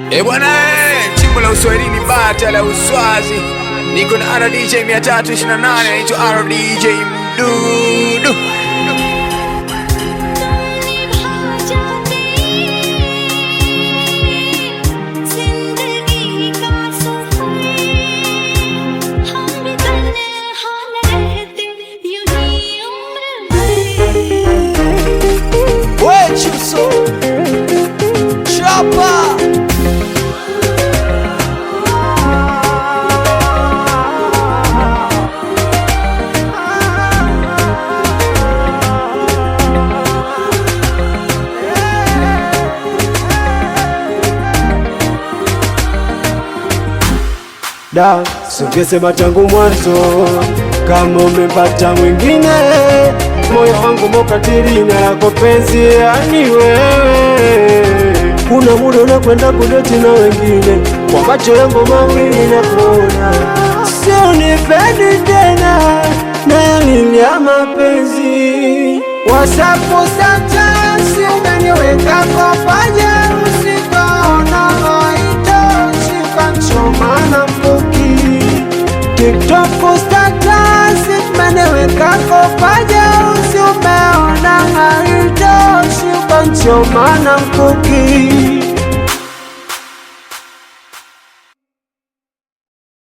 Bwana chimbo la uswahilini bata la uswazi. Niko na RDJ 328 anaitwa RDJ Mdudu. Da, singesema tangu mwanzo kama umepata mwingine, moyo wangu mokatiri na yako penzi yani wewe. Kuna muda unakwenda kudeti na wengine, kwa macho yangu mawili na kuona sio nipendi tena na yalilia mapenzi. Wasapu satasi umeniweka kwa paja usikaona haitoshi kanchomana TikTok status maneweka kopaja usi umeona haitoshi ukanchomana mkuki.